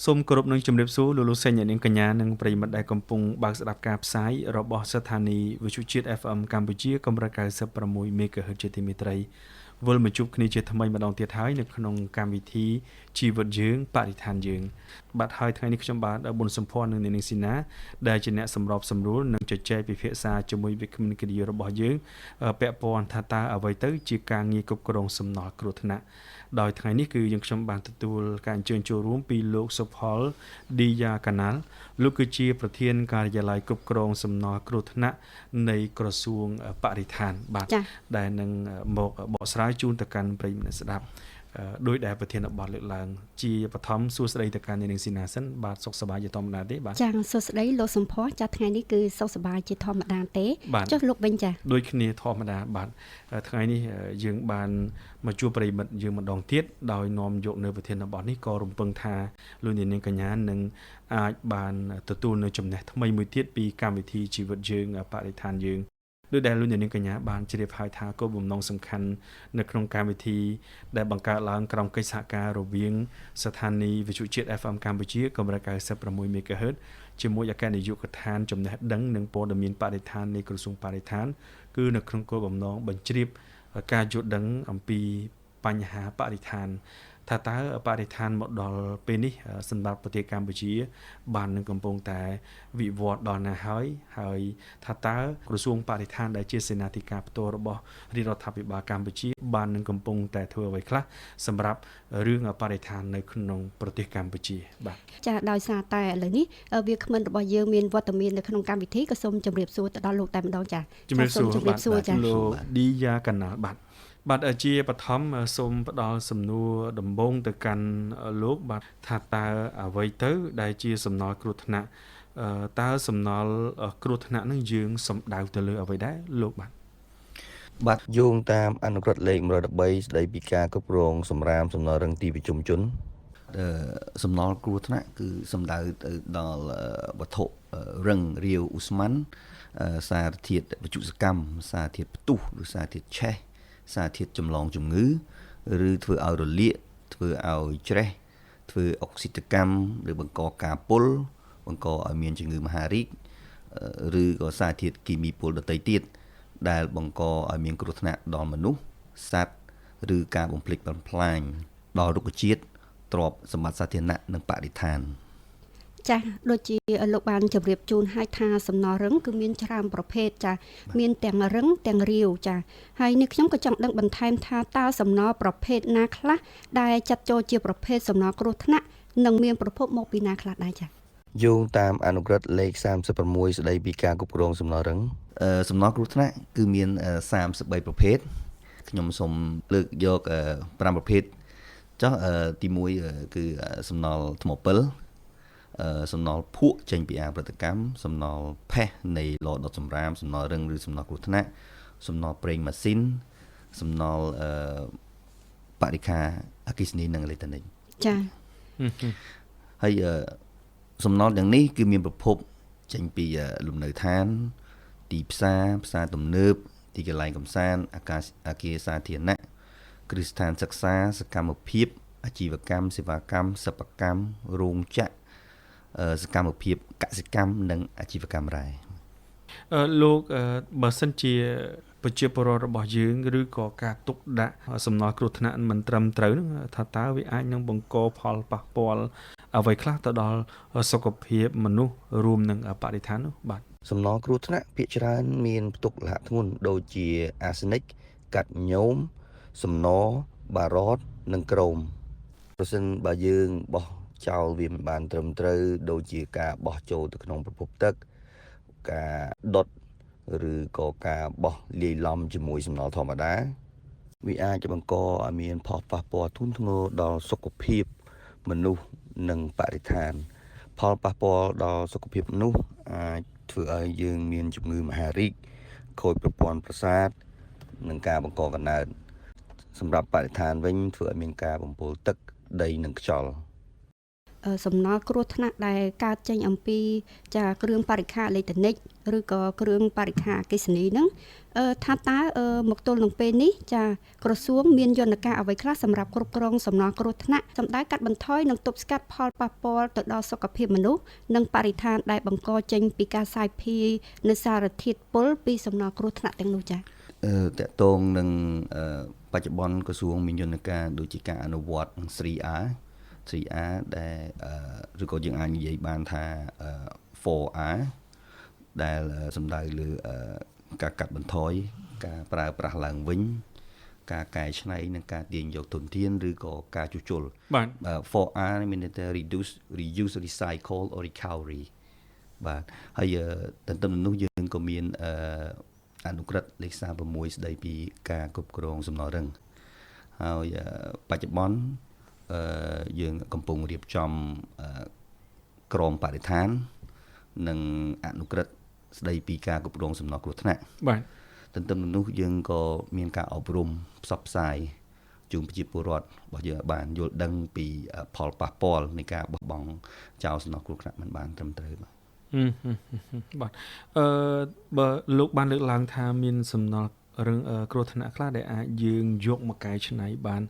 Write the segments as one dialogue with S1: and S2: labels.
S1: សូមគោរពនឹងជំរាបសួរលោកសេងអ្នកនាងកញ្ញានិងប្រិយមិត្តដែលកំពុងបើកស្ដាប់ការផ្សាយរបស់ស្ថានីយ៍វិទ្យុជាតិ FM កម្ពុជាកម្រិត96 MHz ជាទីមេត្រីវិលមកជួបគ្នាជាថ្មីម្ដងទៀតហើយនៅក្នុងកម្មវិធីជីវិតយើងបរិស្ថានយើងបាទហើយថ្ងៃនេះខ្ញុំបាទប៊ុនសំភ័ណ្ឌនិងអ្នកនាងស៊ីណាដែលជាអ្នកសម្របសម្រួលនិងជជែកពិភាក្សាជាមួយវិក្កាមនីយរបស់យើងពាក់ព័ន្ធថាតើអ្វីទៅជាការងារគ្រប់គ្រងសំណល់គ្រោះថ្នាក់ដោយថ្ងៃនេះគឺយើងខ្ញុំបានទទួលការអញ្ជើញចូលរួមពីលោកសុផលឌីយ៉ាកាណាល់លោកគឺជាប្រធានការិយាល័យគ្រប់គ្រងសំណល់គ្រោះថ្នាក់នៃក្រសួងបរិស្ថានបាទដែលនឹងមកបកស្រាយជូនទៅកាន់ប្រិយមិត្តស្ដាប់ដោយដែលប្រធានបទលើកឡើងជាបឋមសួស្ដីទៅកាន់អ្នកនាងស៊ីណាសិនបាទសុខសប្បាយជាធម្មតាទេបាទ
S2: ចាសួស្ដីលោកសំភ័ណ្ឌចាថ្ងៃនេះគឺសុខសប្បាយជាធម្មតាទេចុះលោកវិញចា
S1: ដូចគ្នាធម្មតាបាទថ្ងៃនេះយើងបានមកជួបប្រិយមិត្តយើងម្ដងទៀតដោយនាំយកនៅប្រធានបទនេះក៏រំពឹងថាលោកនាងកញ្ញានឹងអាចបានទទួលនៅចំណេះថ្មីមួយទៀតពីកម្មវិធីជីវិតយើងបរិស្ថានយើងដោយដែលលោកនាងកញ្ញាបានជ្រាបហើយថាគោលបំណងសំខាន់នៅក្នុងកម្មវិធីដែលបង្កើតឡើងក្រោមកិច្ចសហការរវាងស្ថានីយ៍វិទ្យុជាតិ FM កម្ពុជាកម្រិត96 MHz ជាមួយអគ្គនាយកដ្ឋានចំណេះដឹងនិងព័ត៌មានបរិស្ថាននៃក្រសួងបរិស្ថានគឺនៅក្នុងគោលបំណងបញ្ជ្រាបការយល់ដឹងអំពីបញ្ហាបរិស្ថានថាតើបរិស្ថានមកដល់ពេលនេះសម្រាប់ប្រទេសកម្ពុជាបាននឹងកំពុងតែវិវត្តដល់ណាហើយថាតើក្រសួងបរិស្ថានដែលជាសេនាធិការផ្ទាល់របស់រាជរដ្ឋាភិបាលកម្ពុជាបាននឹងកំពុងតែធ្វើអ្វីខ្លះសម្រាប់រឿងបរិស្ថាននៅក្នុងប្រទេសកម្ពុជាបាទ
S2: ចាដោយសារតែឥឡូវនេះវាគ្មិនរបស់យើងមានវត្តមាននៅក្នុងកម្មវិធីក៏សូមជម្រាបសួរទៅដល់លោកតែម្ដងចា
S1: ជម្រាបសួរចាលោកឌីយ៉ាកាណាល់បាទជាបឋមសូមផ្ដល់សំណួរដំបូងទៅកាន់លោកបាទថាតើអ្វីទៅដែលជាសំណល់គ្រោះថ្នាក់តើសំណល់គ្រោះថ្នាក់នឹងយើងសំដៅទៅលើអ្វីដែរលោក
S3: បាទយោងតាមអនុក្រឹត្យលេខ113ស្ដីពីការគ្រប់គ្រងសំរាមសំណល់រឹងទីប្រជុំជនសំណល់គ្រោះថ្នាក់គឺសំដៅទៅដល់វត្ថុរឹងរាវអ៊ូស្ម៉ាន់សារធាតុបច្យុសកម្មសារធាតុផ្ទុះឬសារធាតុឆេះសារធាតុចម្លងជំងឺឬធ្វើឲ្យរលាកធ្វើឲ្យច្រេះធ្វើអុកស៊ីតកម្មឬបង្កការពុលបង្កឲ្យមានជំងឺមហារីកឬក៏សារធាតុគីមីពុលដទៃទៀតដែលបង្កឲ្យមានគ្រោះថ្នាក់ដល់មនុស្សសត្វឬការបំផ្លិចបំផ្លាញដល់រុក្ខជាតិទ្រព្យសម្បត្តិសាធារណៈនិងបរិស្ថាន
S2: ចាស់ដូចជាលោកបានជម្រាបជូនឲ្យថាសំណល់រឹងគឺមានច្រើនប្រភេទចាស់មានទាំងរឹងទាំងរាវចាស់ហើយនេះខ្ញុំក៏ចង់ដឹងបន្ថែមថាតើសំណល់ប្រភេទណាខ្លះដែលចាត់ចូលជាប្រភេទសំណល់គ្រោះថ្នាក់និងមានប្រភពមកពីណាខ្លះដែរចាស់
S3: យោងតាមអនុក្រឹត្យលេខ36ស្ដីពីការគ្រប់គ្រងសំណល់រឹងសំណល់គ្រោះថ្នាក់គឺមាន33ប្រភេទខ្ញុំសូមលើកយក5ប្រភេទចុះទី1គឺសំណល់ថ្មពិលសំណល់ភក់ចេញពីអាងប្រតិកម្មសំណល់ផេះនៃឡដុតសម្រាមសំណល់រឹងឬសំណល់គ្រោះថ្នាក់សំណល់ប្រេងម៉ាស៊ីនសំណល់បរិក្ខារអគ្គិសនីនិងអេឡិចត្រូនិក
S2: ចា៎
S3: ហើយសំណល់ទាំងនេះគឺមានប្រភពចេញពីលំនៅឋានទីផ្សារទំនើបទីកន្លែងកម្សាន្តអគារសាធារណៈគ្រឹះស្ថានសិក្សាសកម្មភាពអាជីវកម្មសេវាកម្មសិប្បកម្មរោងចក្រសកម្មភាពកសិកម្មនិងអាជីវកម្មរ៉ែ
S1: លោកបើសិនជាប្រជាពលរដ្ឋរបស់យើងឬក៏ការទុកដាក់សំណល់គ្រោះថ្នាក់មិនត្រឹមត្រូវថាតើវាអាចនឹងបង្កផលប៉ះពាល់អ្វីខ្លះទៅដល់សុខភាពមនុស្សរួមនឹងបរិស្ថាននោះបាទ
S3: សំណល់គ្រោះថ្នាក់ភាគច្រើនមានផ្ទុកលក្ខធ្ងន់ដូចជាអាសេនិកកាត់ញោមសំណបារតនិងក្រោមប្រសិនបើយើងបោះចោលវាមិនបានត្រឹមត្រូវដូចជាការបោះចូលទៅក្នុងប្រភពទឹកការដុតឬក៏ការបោះលាយឡំជាមួយសំណល់ធម្មតាវាអាចបង្កឲ្យមានផលប៉ះពាល់ធ្ងន់ធ្ងរដល់សុខភាពមនុស្សនិងបរិស្ថានផលប៉ះពាល់ដល់សុខភាពមនុស្សអាចធ្វើឲ្យយើងមានជំងឺមហារីកខូចប្រព័ន្ធប្រសាទនិងការបង្កកំណើតសម្រាប់បរិស្ថានវិញធ្វើឲ្យមានការបំពុលទឹកដីនិងខ្យល់
S2: សំណល់គ្រោះថ្នាក់ដែលកើតចេញអំពីចាគ្រឿងបរិក្ខារអេឡិចត្រូនិកឬក៏គ្រឿងបរិក្ខារអគ្គិសនីហ្នឹងថាតើមកទល់នឹងពេលនេះចាក្រសួងមានយន្តការអ្វីខ្លះសម្រាប់គ្រប់គ្រងសំណល់គ្រោះថ្នាក់សម្ដៅកាត់បន្ថយនិងទប់ស្កាត់ផលប៉ះពាល់ទៅដល់សុខភាពមនុស្សនិងបរិស្ថានដែលបង្កចេញពីការសាយភាយនៅសារធាតុពុលពីសំណល់គ្រោះថ្នាក់ទាំងនោះចា
S3: តកតងនឹងបច្ចុប្បន្នក្រសួងមានយន្តការដូចជាការអនុវត្ត 3R ដែលឬក៏យើងអាចនិយាយបានថា 4R ដែលសំដៅលើការកាត់បន្ថយការប្រើប្រាស់ឡើងវិញការកែច្នៃនិងការទាញយកធនធានឬក៏ការជួសជុល
S1: បាទ
S3: 4R នេះមានន័យថា reuse recycle or recovery បាទហើយទន្ទឹមនឹងនោះយើងក៏មានអនុក្រឹត្យលេខ36ស្ដីពីការគ្រប់គ្រងសំណល់រឹងហើយបច្ចុប្បន្នយើងកំពុងរៀបចំក្រមបរិស្ថាននិងអនុក្រឹត្យស្ដីពីការគ្រប់គ្រងសំណល់គ្រោះថ្នាក់
S1: បាទ
S3: ទន្ទឹមនឹងនោះយើងក៏មានការអប់រំផ្សព្វផ្សាយជូនប្រជាពលរដ្ឋរបស់យើងបានយល់ដឹងពីផលប៉ះពាល់នៃការបោះបង់ចោលសំណល់គ្រោះថ្នាក់មិនបានត្រឹមត្រូវបាទ
S1: បាទបើលោកបានលើកឡើងថាមានសំណល់រឿងគ្រោះថ្នាក់ខ្លះដែលអាចយើងយកមកកែច្នៃបាន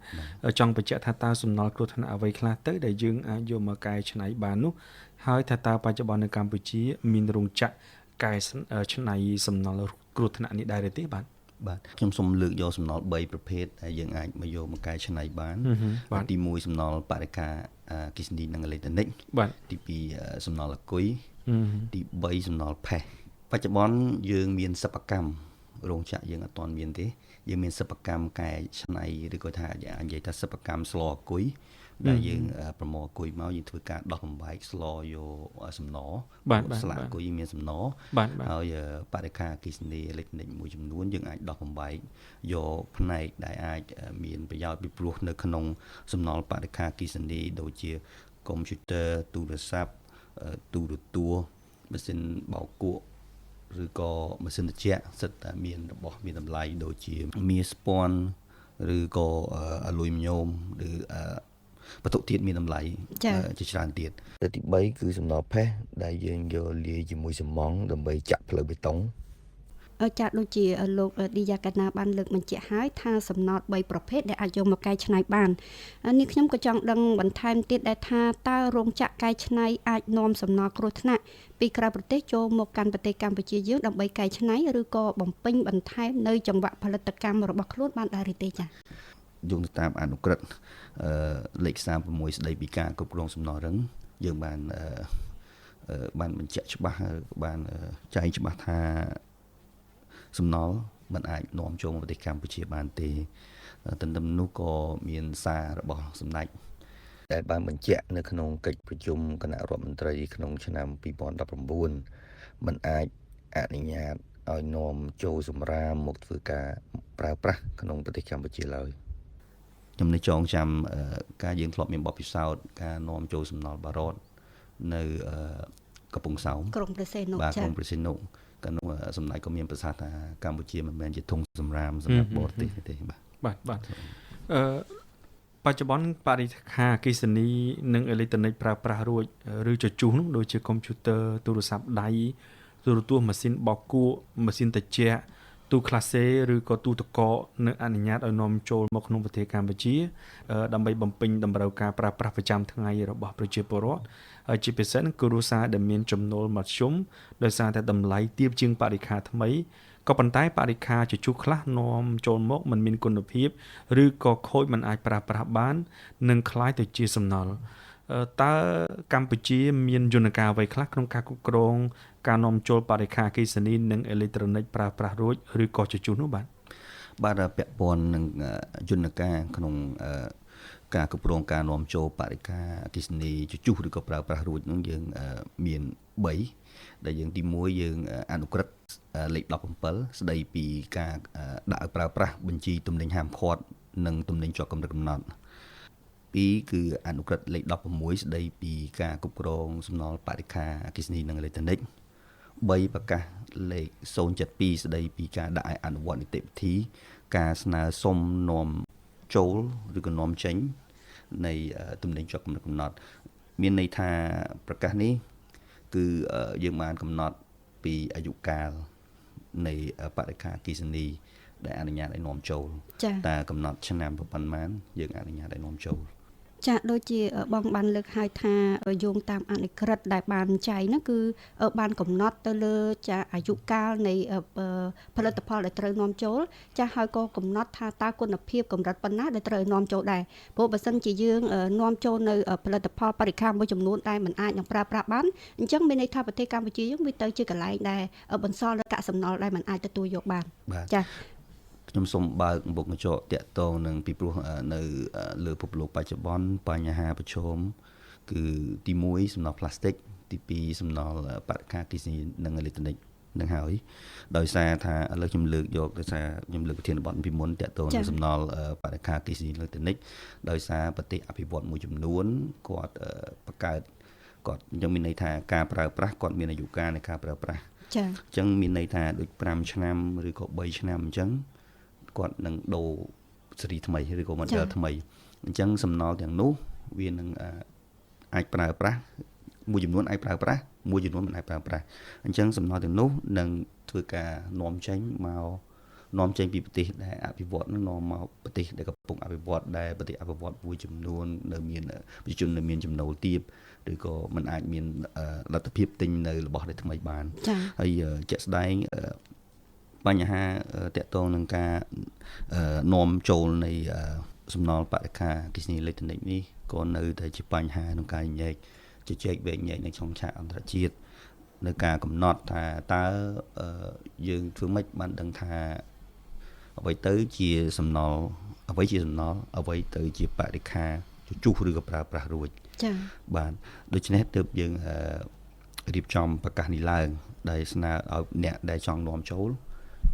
S1: ចង់បញ្ជាក់ថាតើសំណល់គ្រោះថ្នាក់អ្វីខ្លះទៅដែលយើងអាចយកមកកែច្នៃបាននោះហើយថាតើបច្ចុប្បន្ននៅកម្ពុជាមានរោងចក្រកែច្នៃសំណល់គ្រោះថ្នាក់នេះដែរទេបាទ
S3: ខ្ញុំសូមលើកយកសំណល់3ប្រភេទដែលយើងអាចមកយកមកកែច្នៃបានទី1សំណល់បរិក្ខារអគ្គិសនីនិងអេឡិចត្រូនិកទី2សំណល់អាគុយទី3សំណល់ផេះបច្ចុប្បន្នយើងមានសិប្បកម្មរោងចក្រយើងអត់ទាន់មានទេយើងមានសិប្បកម្មកែច្នៃឬក៏ថានិយាយថាសិប្បកម្មស្លអាគុយដែលយើងប្រមូលអាគុយមកយើងធ្វើការដោះបំបែកស្លយកសំណស្លាកអាគុយមានសំណហើយបរិក្ខារអគ្គិសនីអេឡិចត្រូនិកមួយចំនួនយើងអាចដោះបំបែកយកផ្នែកដែលអាចមានប្រយោជន៍ពីព្រោះនៅក្នុងសំណល់បរិក្ខារអគ្គិសនីដូចជាកុំព្យូទ័រទូរស័ព្ទទូរទស្សន៍ម៉ាស៊ីនបោកគក់ឬក៏ម៉ាស៊ីនត្រជាក់សិតតែមានរបស់មានតម្លៃដូចជាមាសស្ពាន់ឬក៏អាលុយមីញ៉ូមឬវត្ថុធាតុមានតម្លៃជាច្រើនទៀតទី3គឺសំណល់ផេះដែលយើងយកលាយជាមួយសំម៉ង់ដើម្បីចាក់ផ្លូវបេតុង
S2: ចាដូចជាលោកឌីយ៉ាកាណាបានលើកបញ្ជាក់ហើយថាសំណល់3ប្រភេទដែលអាចយកមកកែច្នៃបាននេះខ្ញុំក៏ចង់ដឹងបន្ថែមទៀតដែរថាតើរោងចក្រកែច្នៃអាចនាំសំណល់គ្រោះថ្នាក់ពីក្រៅប្រទេសចូលមកកាន់ប្រទេសកម្ពុជាយើងដើម្បីកែច្នៃឬក៏បំពេញបន្ថែមនៅចង្វាក់ផលិតកម្មរបស់ខ្លួនបានដែរទេចា៎
S3: យោងទៅតាមអនុក្រឹត្យលេខ36ស្ដីពីការគ្រប់គ្រងសំណល់រឹងយើងបានបញ្ជាក់ច្បាស់បានចែងច្បាស់ថាសំណល់មិនអាចនាំចូលមកប្រទេសកម្ពុជាបានទេទន្ទឹមនោះក៏មានសាររបស់សម្ដេចដែលបានបញ្ជាក់នៅក្នុងកិច្ចប្រជុំគណៈរដ្ឋមន្ត្រីក្នុងឆ្នាំ2019មិនអាចអនុញ្ញាតឲ្យនាំចូលសម្រាមមកធ្វើការប្រើប្រាស់ក្នុងប្រទេសកម្ពុជាឡើយខ្ញុំនៅចងចាំការយើងធ្លាប់មានបទពិសោធន៍ការនាំចូលសំណល់បារតនៅកំពង់សោម
S2: ក្រុងព្រះសីហនុ
S3: បាទក្រុងព្រះសីហនុកាលនោះសម្ដេចក៏មានប្រសាសន៍ថាកម្ពុជាមិនមែនជាធុងសម្រាមសម្រាប់បរទេសទេ
S1: បាទបច្ចុប្បន្នបរិក្ខារអគ្គិសនីនិងអេឡិចត្រូនិកប្រើប្រាស់រួចឬជជុះនោះដូចជាកុំព្យូទ័រទូរស័ព្ទដៃទូរទស្សន៍ម៉ាស៊ីនបោកគក់ម៉ាស៊ីនត្រជាក់ទូក្លាសេឬក៏ទូទឹកកកនៅអនុញ្ញាតឲ្យនាំចូលមកក្នុងប្រទេសកម្ពុជាដើម្បីបំពេញតម្រូវការប្រើប្រាស់ប្រចាំថ្ងៃរបស់ប្រជាពលរដ្ឋហើយជាពិសេសគឺគ្រួសារដែលមានចំណូលមធ្យមដោយសារតែតម្លៃទាបជាងបរិក្ខារថ្មីក៏ប៉ុន្តែបរិក្ខារជជុះខ្លះនាំចូលមកមិនមានគុណភាពឬក៏ខូចមិនអាចប្រើប្រាស់បាននឹងคล้ายទៅជាសំណល់តើកម្ពុជាមានយន្តការអ្វីខ្លះក្នុងការគ្រប់គ្រងការនាំចូលបរិក្ខារអគ្គិសនីនិងអេឡិចត្រូនិកប្រើប្រាស់រួចឬក៏ជជុះនោះបាទ
S3: ពាក់ព័ន្ធនឹងយន្តការក្នុងការគ្រប់គ្រងការនាំចូលបរិក្ខារអគ្គិសនីជជុះឬក៏ប្រើប្រាស់រួចនោះយើងមាន3ដែលយើងទី1យើងអនុក្រឹត្យលេខ17ស្ដីពីការដាក់ឲ្យប្រើប្រាស់បញ្ជីទំនិញហាមឃាត់និងទំនិញជាប់កម្រិតកំណត់2គឺអនុក្រឹត្យលេខ16ស្ដីពីការគ្រប់គ្រងសំណល់បរិក្ខារអគ្គិសនីនិងអេឡិចត្រូនិក3ប្រកាសលេខ072ស្ដីពីការដាក់ឲ្យអនុវត្តនីតិវិធីការស្នើសុំនាំចូលឬក៏នាំចេញនៃទំនិញជាប់កម្រិតកំណត់ មានន័យថាប្រកាសនេះគឺយើងបានកំណត់ពីអាយុកាលនៃបរិក្ខារអគ្គិសនីដែលអនុញ្ញាតឲ្យនាំចូលតែកំណត់ឆ្នាំប៉ុន្មានយើងអនុញ្ញាតឲ្យនាំចូល
S2: ចាដូចជាបងបានលើកឲ្យថាយោងតាមអនុក្រឹត្យដែលបានចែងហ្នឹងគឺបានកំណត់ទៅលើចាអាយុកាលនៃផលិតផលដែលត្រូវនាំចូលចាហើយក៏កំណត់ថាតើគុណភាពកម្រិតប៉ុណ្ណាដែលត្រូវនាំចូលដែរព្រោះបើសិនជាយើងនាំចូលនៅផលិតផលបរិក្ខារមួយចំនួនដែលមិនអាចនឹងប្រើប្រាស់បានអញ្ចឹងមានន័យថាប្រទេសកម្ពុជាយើងវាទៅជាកន្លែងដែលបន្សល់នូវកាកសំណល់ដែលមិនអាចទទួលយកបានចា
S3: ខ្ញុំសូមបើកមុខកញ្ចក់តាក់ទងនឹងពីព្រោះនៅលើពិភពលោកបច្ចុប្បន្នបញ្ហាប្រឈមគឺទី1សំណល់ផ្លាស្ទិកទី2សំណល់បរិក្ខារអគ្គិសនីនិងអេឡិចត្រូនិកនឹងហើយដោយសារថាឥឡូវខ្ញុំលើកយកដោយសារខ្ញុំលើកប្រធានបទពីមុនតាក់ទងនឹងសំណល់បរិក្ខារអគ្គិសនីអេឡិចត្រូនិកដោយសារប្រទេសអភិវឌ្ឍមួយចំនួនគាត់បង្កើតគាត់ยังមានន័យថាការប្រើប្រាស់គាត់មានអាយុកាលនៃការប្រើប្រាស់ចា៎អញ្ចឹងមានន័យថាដូច5ឆ្នាំឬក៏3ឆ្នាំអញ្ចឹងគាត់នឹងដូរស៊េរីថ្មីឬក៏ model ថ្មីអញ្ចឹងសំណល់ទាំងនោះវានឹងអាចប្រើប្រាស់មួយចំនួនអាចប្រើប្រាស់មួយចំនួនមិនអាចប្រើប្រាស់អញ្ចឹងសំណល់ទាំងនោះនឹងធ្វើការនាំចេញពីប្រទេសដែលអភិវឌ្ឍនឹងនាំមកប្រទេសដែលកំពុងអភិវឌ្ឍដែលប្រទេសអភិវឌ្ឍមួយចំនួននៅមានប្រជាជននៅមានចំណូលទាបឬក៏មិនអាចមានលទ្ធភាពទិញនៅរបស់ដែលថ្មីបានហើយជាក់ស្ដែងបញ្ហាតាក់ទងនឹងការនាំចូលនៃសំណល់បរិក្ខារអគ្គិសនីអេឡិចត្រូនិកនេះក៏នៅតែជាបញ្ហាក្នុងការញែកជជែកវែងញែកនៅក្នុងឆាកអន្តរជាតិនៅការកំណត់ថាតើយើងធ្វើម៉េចបានដឹងថាអ្វីទៅជាសំណល់អ្វីជាសំណល់អ្វីទៅជាបរិក្ខារជជុះឬក៏ប្រើប្រាស់រួចចា៎បាទដូច្នេះទើបយើងរៀបចំប្រកាសនេះឡើងដែលស្នើឲ្យអ្នកដែលចង់នាំចូល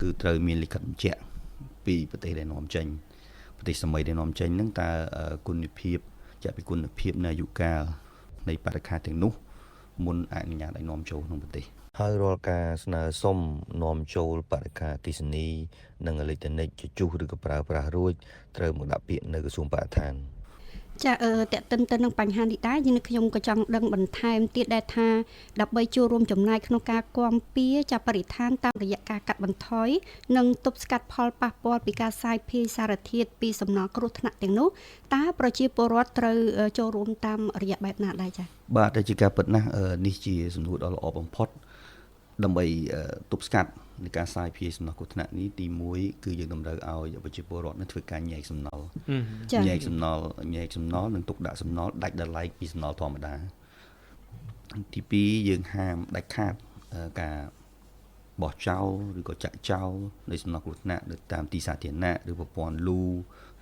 S3: គឺត្រូវមានលិខិតបញ្ជាក់ពីប្រទេសដែលនាំចេញប្រទេសសម័យដែលនាំចេញហ្នឹងតើគុណភាពចាក់ពីគុណភាពនៃអាយុកាលនៃបរិក្ខារទាំងនោះមុនអនុញ្ញាតឲ្យនាំចូលក្នុងប្រទេសហើយរាល់ការស្នើសុំនាំចូលបរិក្ខារអគ្គិសនីនិងអេឡិចត្រូនិកជជុះឬក៏ប្រើប្រាស់រួចត្រូវមកដាក់ពាក្យនៅក្រសួងបរិស្ថាន
S2: ចាតេតិនទៅនឹងបញ្ហានេះដែរយើងខ្ញុំក៏ចង់ដឹងបន្ថែមទៀតដែរថាដើម្បីចូលរួមចំណែកក្នុងការគាំពៀចាបរិស្ថានតាមរយៈការកាត់បន្ថយនិងទប់ស្កាត់ផលប៉ះពាល់ពីការសាយភាយសារធាតុពីសំណល់គ្រោះថ្នាក់ទាំងនោះតើប្រជាពលរដ្ឋត្រូវចូលរួមតាមរយៈបែបណាដែរចា
S3: បាទតែជាការពិតណាស់នេះជាសំណួរដ៏ល្អបំផុតដើម្បីទប់ស្កាត់នៃការសាយភាយសំណល់គ្រោះថ្នាក់នេះទី1គឺយើងតម្រូវឲ្យប្រជាពលរដ្ឋនឹងធ្វើការញែកសំណល់ញែកសំណល់និងទុកដាក់សំណល់ដាច់ដោយឡែកពីសំណល់ធម្មតាទី2យើងហាមដាច់ខាតការបោះចោលឬក៏ចាក់ចោលនៃសំណល់គ្រោះថ្នាក់នៅតាមទីសាធារណៈឬប្រព័ន្ធលូ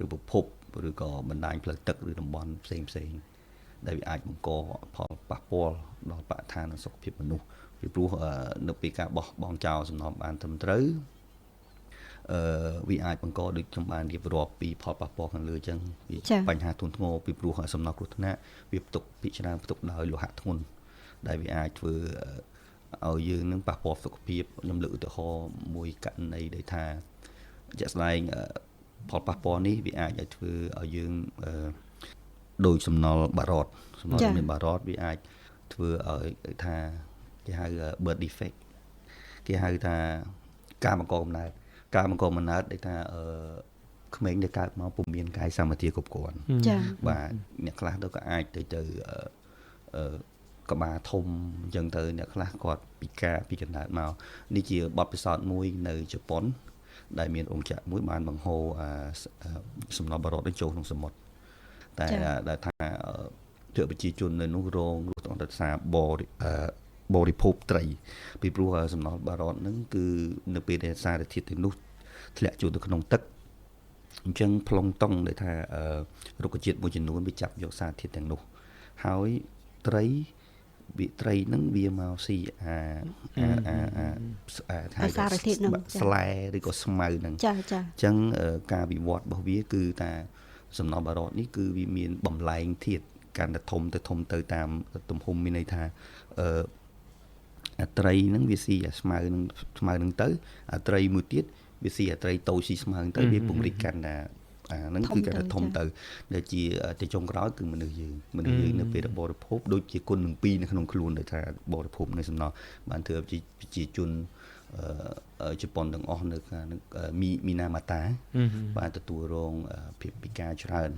S3: ឬប្រភពឬក៏បណ្ដាញផ្លូវទឹកឬតំបន់ផ្សេងដែលវាអាចបង្កផលប៉ះពាល់ដល់បរិស្ថាននិងសុខភាពមនុស្សពីព្រោះនៅពេលការបោះបង់ចោលសំណល់បានត្រឹមត្រូវវាអាចបង្កដូចខ្ញុំបានរៀបរាប់ពីផលប៉ះពាល់ខាងលើអញ្ចឹងវាបញ្ហាធ្ងន់ធ្ងរពីព្រោះសំណល់គ្រោះថ្នាក់វាផ្ទុកពីច្រើនផ្ទុកដោយលោហៈធ្ងន់ដែលវាអាចធ្វើឲ្យយើងនឹងប៉ះពាល់សុខភាពខ្ញុំលើកឧទាហរណ៍មួយករណីដែលថាជាក់ស្ដែងផលប៉ះពាល់នេះវាអាចឲ្យធ្វើឲ្យយើងដោយសំណល់បារតសំណល់មានបារតវាអាចធ្វើឲ្យថាគេហៅ birth defect គេហៅថាការបង្កកំណើតដែលថាក្មេងដែលកើតមកពុំមានកាយសម្បទាគ្រប់គ្រាន់ចា៎បាទអ្នកខ្លះទៅក៏អាចទៅក្បាលធំអញ្ចឹងទៅអ្នកខ្លះគាត់ពិការពីកណ្ដាលមកនេះជាបទពិសោធន៍មួយនៅជប៉ុនដែលមានរោងចក្រមួយបានបង្ហូរសំណល់បារតចូលក្នុងសមុទ្រតែដែលថាប្រជាជននៅនោះរងគ្រោះដោយសារបរិភោគត្រីពីព្រោះសំណល់បារតហ្នឹងគឺនៅពេលដែលសារធាតុទាំងនោះធ្លាក់ចូលទៅក្នុងទឹកអញ្ចឹងប្លង់តុងដែលថារុក្ខជាតិមួយចំនួនវាចាប់យកសារធាតុទាំងនោះហើយត្រីហ្នឹងវាមកស៊ី
S2: សារធាតុហ្នឹង
S3: ស្លែឬក៏ស្មៅហ្នឹងចាអញ្ចឹងការវិវត្តរបស់វាគឺថាសំណល់បារតនេះគឺវាមានបំលែងធាតុកាន់តែធំទៅតាមទំហំមានន័យថាត្រីហ្នឹងវាស៊ីស្មៅហ្នឹងទៅត្រីមួយទៀតវាស៊ីត្រីតូចស៊ីស្មៅទៅវាពង្រីកកាន់តែ ថាហ្នឹងគឺគេថាធំទៅដែលជាទីចុងក្រោយគឺមនុស្សយើងនៅពេលបរិភោគដូចជាគុណនឹងពីរនៅក្នុងខ្លួនដែលថាបរិភោគនៅសំណល់បានធ្វើឲ្យប្រជាជនជប៉ុនទាំងអស់នៅខាងមីណាម៉ាតាបានទទួលរងភាពពិការច្រើន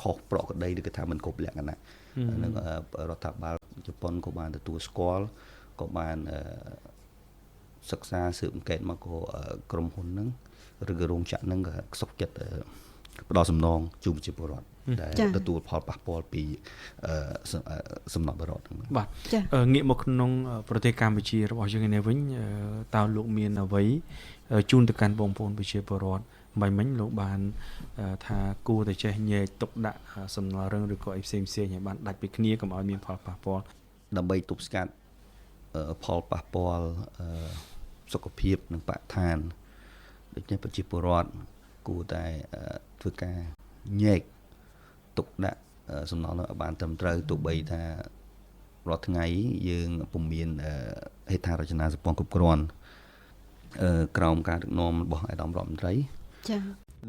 S3: ខុសប្រក្រតីឬក៏ថាមិនគ្រប់លក្ខណៈនឹងរដ្ឋាភិបាលជប៉ុនក៏បានទទួលស្គាល់ក៏បានសិក្សាស៊ើបអង្កេតមកក៏ក្រុមហ៊ុនហ្នឹងឬក៏រោងចក្រហ្នឹងក៏សុខចិត្តផ្ដល់សំណងជូនប្រជាពលរដ្ឋដែលទទួលផលប៉ះពាល់ពីសំណង់បរិវត្តហ្នឹង
S1: បាទងាកមកក្នុងប្រទេសកម្ពុជារបស់យើងនេះវិញតើលោកមានអ្វីជូនទៅកាន់បងប្អូនប្រជាពលរដ្ឋមិញលោកបានថាគួរតែចេះញែកទុកដាក់សំណល់រឹងឬក៏អីផ្សេងៗឲ្យបានដាច់ពីគ្នាកុំឲ្យមានផលប៉ះពាល់
S3: ដើម្បីទប់ស្កាត់ផលប៉ះពាល់សុខភាពនិងបរិស្ថានដូច្នេះប្រជាពលរដ្ឋគួរតែធ្វើការញែកទុកដាក់សំណល់នោះឲ្យបានត្រឹមត្រូវទោះបីថារាល់ថ្ងៃយើងពុំមានហេដ្ឋារចនាសម្ព័ន្ធគ្រប់គ្រាន់ក្រោមការដឹកនាំរបស់អាយដាមរដ្ឋមន្ត្រី
S2: ចា៎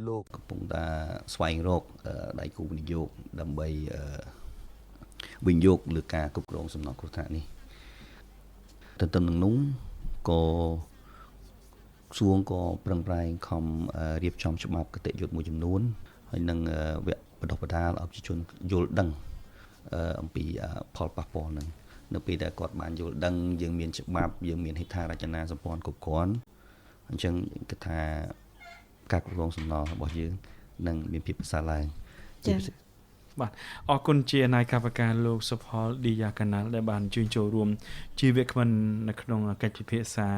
S3: លោកកំពុងតែស្វែងរកដៃគូវិនិយោគដើម្បីវិនិយោគលើការគ្រប់គ្រងសំណល់គ្រោះថ្នាក់នេះទន្ទឹមនឹងនោះក៏ក្រសួងក៏ប្រឹងប្រែងខំរៀបចំច្បាប់គតិយុត្តមួយចំនួនហើយនឹងវគ្គបណ្ដុះបណ្ដាលឲ្យប្រជាជនយល់ដឹងអំពីផលប៉ះពាល់ហ្នឹងនៅពេលដែលគាត់បានយល់ដឹងយើងមានច្បាប់យើងមានហេដ្ឋារចនាសម្ព័ន្ធគ្រប់គ្រាន់អញ្ចឹងគេថាការគ្រប់គ្រងសំណល់របស់យើងនឹងមានភាពប្រសើរឡើង
S1: បាទអរគុណជានាយកកម្មការលោកសុផលឌីយ៉ាកាណាល់ដែលបានជួយចូលរួមជាវាគ្មិននៅក្នុងកិច្ចពិភាក្សា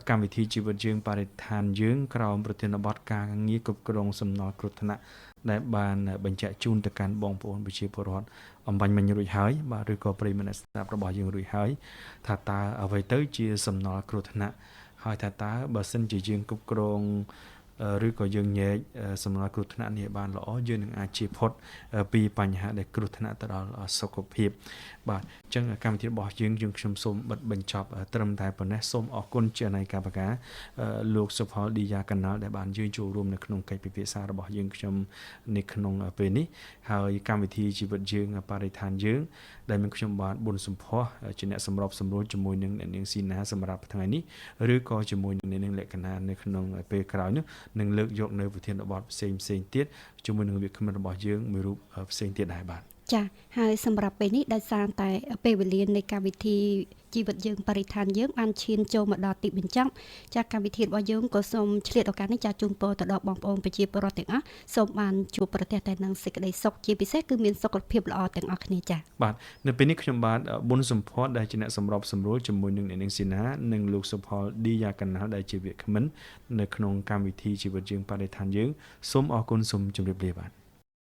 S1: កម្មវិធីជីវិតយើងបរិស្ថានយើងក្រោមប្រធានបទការងារគ្រប់គ្រងសំណល់គ្រោះថ្នាក់ដែលបានបញ្ជាក់ជូនទៅកាន់បងប្អូនប្រជាពលរដ្ឋអំបញ្ញមិញរួចហើយបាទឬក៏ប្រិយមិត្តស្ដាប់របស់យើងរួចហើយថាតើអ្វីទៅជាសំណល់គ្រោះថ្នាក់ហើយថាតើបើសិនជាយើងគ្រប់គ្រងឬក៏យើងញែកសំណល់គ្រោះថ្នាក់នេះបានល្អយើងនឹងអាចជៀសផុតពីបញ្ហាដែលគ្រោះថ្នាក់ទៅដល់សុខភាពបាទអញ្ចឹងកម្មវិធីរបស់យើងខ្ញុំសូមបិទបញ្ចប់ត្រឹមតែប៉ុណ្ណេះសូមអរគុណជានាយកម្មការលោកសុផលឌីយ៉ាកាណាល់ដែលបានជួយចូលរួមនៅក្នុងកិច្ចពិភាក្សារបស់យើងខ្ញុំនៅក្នុងពេលនេះហើយកម្មវិធីជីវិតយើងបរិស្ថានយើងដែលមានខ្ញុំបាទប៊ុនសំផស្សជាអ្នកសម្របសម្រួលជាមួយនឹងអ្នកនាងស៊ីណាសម្រាប់ថ្ងៃនេះឬក៏ជាមួយនឹងអ្នកនាងលក្ខណៈនៅក្នុងពេលក្រោយនោះនឹងលើកយកនៅវិធានបទផ្សេងទៀតជាមួយនឹងវាគ្មិនរបស់យើងមួយរូបផ្សេងទៀតដែរបាទ
S2: ចា៎ហើយសម្រាប់ពេលនេះដោយសារតែពេលវេលានៃកម្មវិធីជីវិតយើងបរិស្ថានយើងបានឈានចូលមកដល់ទីបញ្ចប់ចា៎កម្មវិធីរបស់យើងក៏សូមឆ្លៀតឱកាសនេះចា៎ជូនពរទៅដល់បងប្អូនប្រជាពលរដ្ឋទាំងអស់សូមបានជួបប្រទះតែនឹងសេចក្តីសុខជាពិសេសគឺមានសុខភាពល្អទាំងអស់គ្នាចា៎
S1: បាទនៅពេលនេះខ្ញុំបាទប៊ុនសំផស្សដែលជាអ្នកសម្របសម្រួលជាមួយនឹងអ្នកនាងស៊ីណានិងលោកសុផលឌីយ៉ាកាណាល់ដែលជាវាគ្មិននៅក្នុងកម្មវិធីជីវិតយើងបរិស្ថានយើងសូមអរគុណសូមជម្រាបលាបាទ